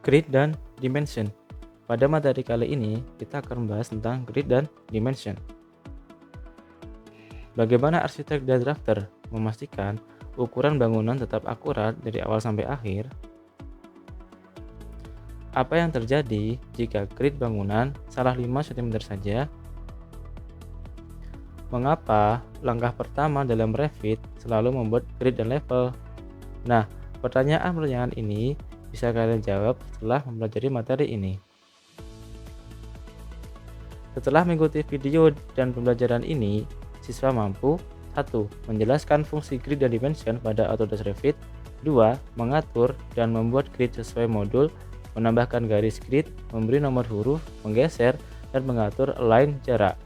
Grid dan dimension. Pada materi kali ini, kita akan membahas tentang grid dan dimension. Bagaimana arsitek dan drafter memastikan ukuran bangunan tetap akurat dari awal sampai akhir? Apa yang terjadi jika grid bangunan salah 5 cm saja? Mengapa langkah pertama dalam Revit selalu membuat grid dan level? Nah, pertanyaan-pertanyaan ini bisa kalian jawab setelah mempelajari materi ini. Setelah mengikuti video dan pembelajaran ini, siswa mampu 1. Menjelaskan fungsi grid dan dimension pada Autodesk Revit. 2. Mengatur dan membuat grid sesuai modul, menambahkan garis grid, memberi nomor huruf, menggeser, dan mengatur align jarak.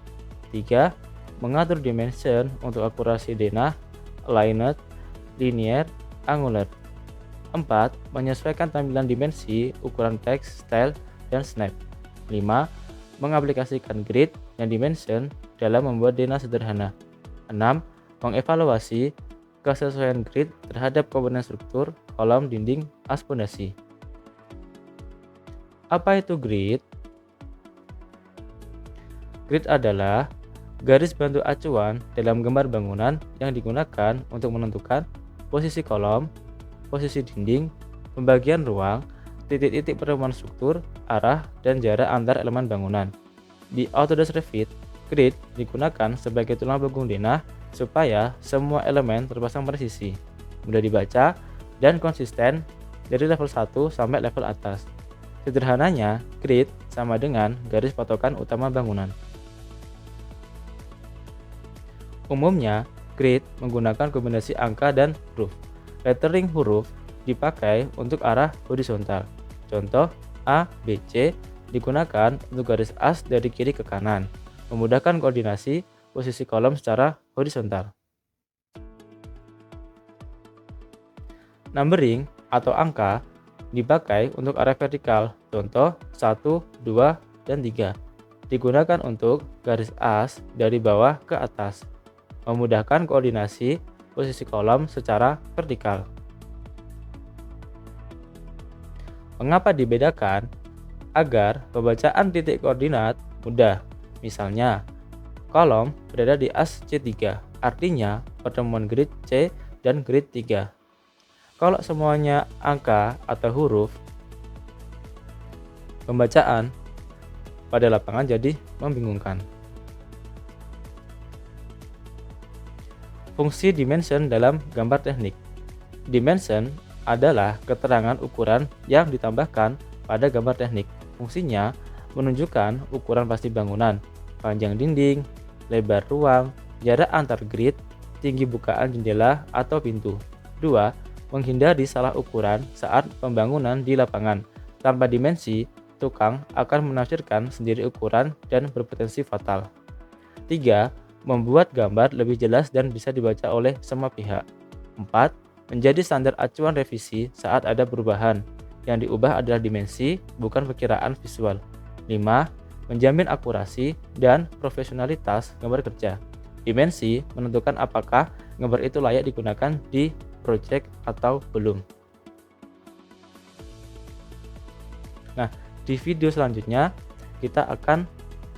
3. Mengatur dimension untuk akurasi denah, aligned, linear, angular. 4. Menyesuaikan tampilan dimensi, ukuran teks, style, dan snap. 5. Mengaplikasikan grid dan dimension dalam membuat denah sederhana. 6. Mengevaluasi kesesuaian grid terhadap komponen struktur, kolom, dinding, as fondasi. Apa itu grid? Grid adalah garis bantu acuan dalam gambar bangunan yang digunakan untuk menentukan posisi kolom, posisi dinding, pembagian ruang, titik-titik pertemuan struktur, arah, dan jarak antar elemen bangunan. Di Autodesk Revit, grid digunakan sebagai tulang punggung denah supaya semua elemen terpasang presisi, mudah dibaca, dan konsisten dari level 1 sampai level atas. Sederhananya, grid sama dengan garis patokan utama bangunan. Umumnya, grid menggunakan kombinasi angka dan huruf. Lettering huruf dipakai untuk arah horizontal. Contoh A, B, C digunakan untuk garis as dari kiri ke kanan, memudahkan koordinasi posisi kolom secara horizontal. Numbering atau angka dipakai untuk arah vertikal. Contoh 1, 2, dan 3 digunakan untuk garis as dari bawah ke atas, memudahkan koordinasi posisi kolom secara vertikal. Mengapa dibedakan? Agar pembacaan titik koordinat mudah. Misalnya, kolom berada di as C3, artinya pertemuan grid C dan grid 3. Kalau semuanya angka atau huruf, pembacaan pada lapangan jadi membingungkan. Fungsi dimension dalam gambar teknik. Dimension adalah keterangan ukuran yang ditambahkan pada gambar teknik. Fungsinya menunjukkan ukuran pasti bangunan, panjang dinding, lebar ruang, jarak antar grid, tinggi bukaan jendela atau pintu. 2. Menghindari salah ukuran saat pembangunan di lapangan. Tanpa dimensi, tukang akan menafsirkan sendiri ukuran dan berpotensi fatal. 3. Membuat gambar lebih jelas dan bisa dibaca oleh semua pihak. 4. Menjadi standar acuan revisi saat ada perubahan. Yang diubah adalah dimensi, bukan perkiraan visual. 5. Menjamin akurasi dan profesionalitas gambar kerja. Dimensi menentukan apakah gambar itu layak digunakan di proyek atau belum. Nah, di video selanjutnya kita akan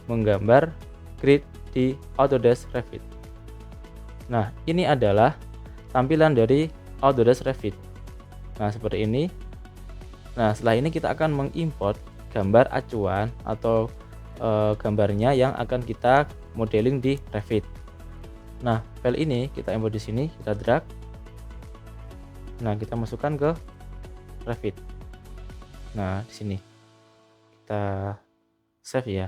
menggambar grid di Autodesk Revit. Nah, ini adalah tampilan dari Autodesk Revit. Nah, seperti ini. Nah, setelah ini kita akan mengimport gambar acuan atau gambarnya yang akan kita modeling di Revit. Nah, file ini kita import di sini, kita drag. Nah, kita masukkan ke Revit. Nah, di sini kita save ya.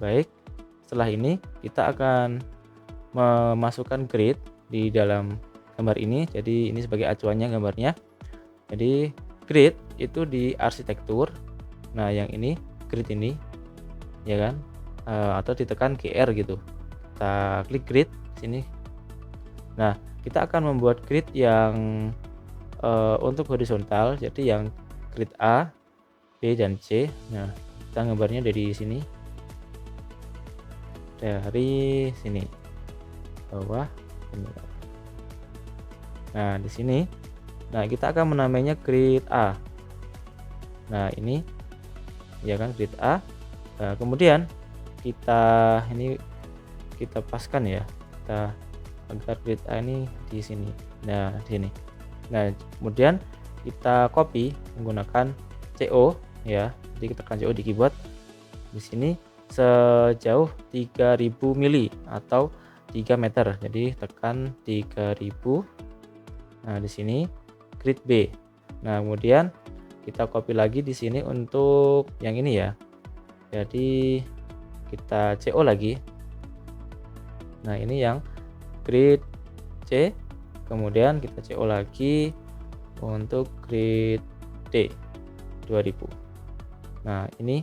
Baik, setelah ini kita akan memasukkan grid di dalam gambar ini. Jadi ini sebagai acuannya gambarnya. Jadi grid itu di arsitektur. Nah, yang ini grid ini, ya kan? Atau ditekan GR gitu. Kita klik grid sini. Nah, kita akan membuat grid yang untuk horizontal. Jadi yang grid A, B, dan C. Nah, kita gambarnya dari sini. Dari sini bawah ini. Nah, di sini, nah kita akan menamainya grid A. Nah, ini ya kan grid A. Nah, kemudian kita paskan ya. Kita agar grid A ini di sini. Nah, di sini. Nah, kemudian kita copy menggunakan CO ya. Jadi kita tekan CO di keyboard. Di sini sejauh 3000 mili atau 3 meter. Jadi tekan 3000. Nah, di sini grid B. Nah, kemudian kita copy lagi di sini untuk yang ini ya. Jadi kita CO lagi. Nah, ini yang grid C. Kemudian kita CO lagi untuk grid D 2000. Nah, ini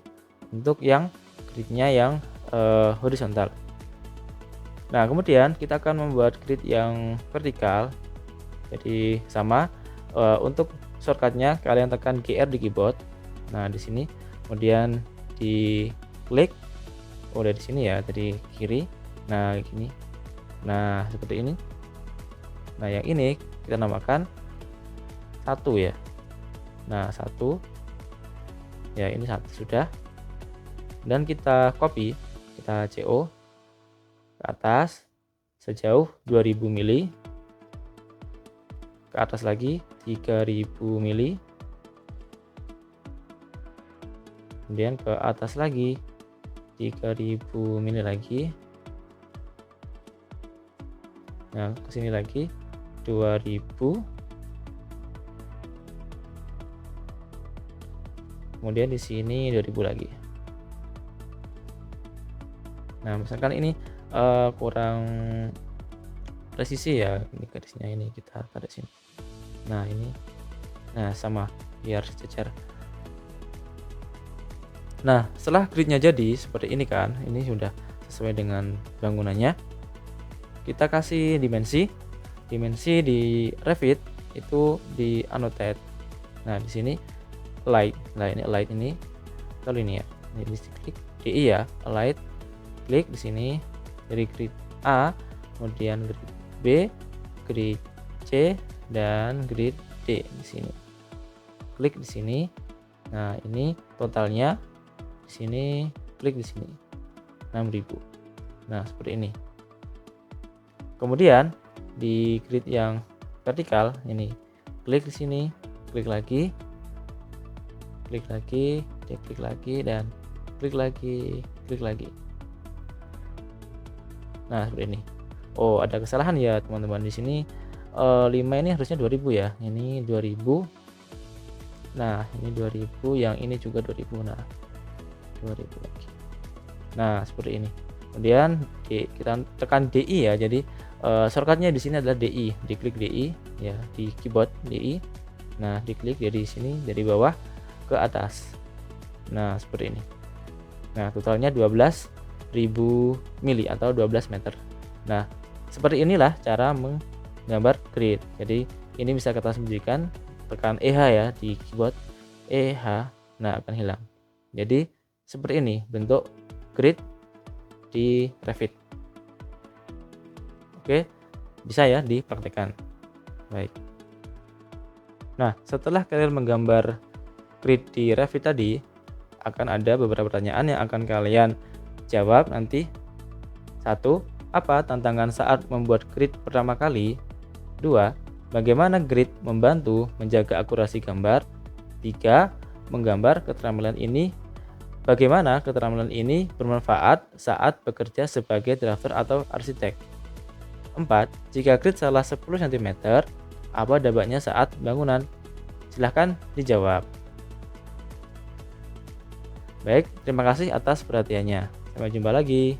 untuk yang gridnya yang horizontal. Nah, kemudian kita akan membuat grid yang vertikal. Jadi sama, untuk shortcutnya kalian tekan GR di keyboard. Nah, di sini kemudian diklik dari sini ya, dari kiri. Nah, gini. Nah, seperti ini. Nah, yang ini kita namakan 1 ya. Nah, 1 ya, ini 1 sudah. Dan kita copy, kita CO ke atas sejauh 2000 mili, ke atas lagi 3000 mili, kemudian ke atas lagi 3000 mili lagi. Nah, ke sini lagi 2000, kemudian di sini 2000 lagi. Nah, misalkan ini kurang presisi ya, ini garisnya ini kita tarik sini. Nah, ini, nah sama biar sejajar. Nah, setelah gridnya jadi seperti ini kan, ini sudah sesuai dengan bangunannya. Kita kasih dimensi di Revit itu di annotate. Nah, di sini light. Nah, ini light ini atau linear. Ini klik DI ya, light. Klik di sini dari grid A, kemudian grid B, grid C, dan grid D di sini. Klik di sini. Nah, ini totalnya di sini, klik di sini 6000. Nah, seperti ini. Kemudian di grid yang vertikal ini, klik di sini, klik lagi, klik lagi, klik lagi, dan klik lagi, klik lagi. Nah, seperti ini. Oh, ada kesalahan ya teman-teman. Di sini 5 ini harusnya 2000 ya. Ini 2000. Nah, ini 2000, yang ini juga 2000. Nah, 2000 lagi. Nah, seperti ini. Kemudian kita tekan DI ya. Jadi shortcutnya di sini adalah DI. Diklik DI ya, di keyboard DI. Nah, diklik dari sini, dari bawah ke atas. Nah, seperti ini. Nah, totalnya 12.000 mili atau 12 meter. Nah, seperti inilah cara menggambar grid. Jadi ini bisa kita sembunyikan, tekan EH ya di keyboard, EH. Nah, akan hilang. Jadi seperti ini bentuk grid di Revit. Oke, bisa ya dipraktekkan. Baik. Nah, setelah kalian menggambar grid di Revit tadi, akan ada beberapa pertanyaan yang akan kalian jawab nanti. 1. Apa tantangan saat membuat grid pertama kali? 2. Bagaimana grid membantu menjaga akurasi gambar? 3. Menggambar keterampilan ini. Bagaimana keterampilan ini bermanfaat saat bekerja sebagai driver atau arsitek? 4. Jika grid salah 10 cm, apa dampaknya saat bangunan? Silahkan dijawab. Baik, terima kasih atas perhatiannya. Sampai jumpa lagi.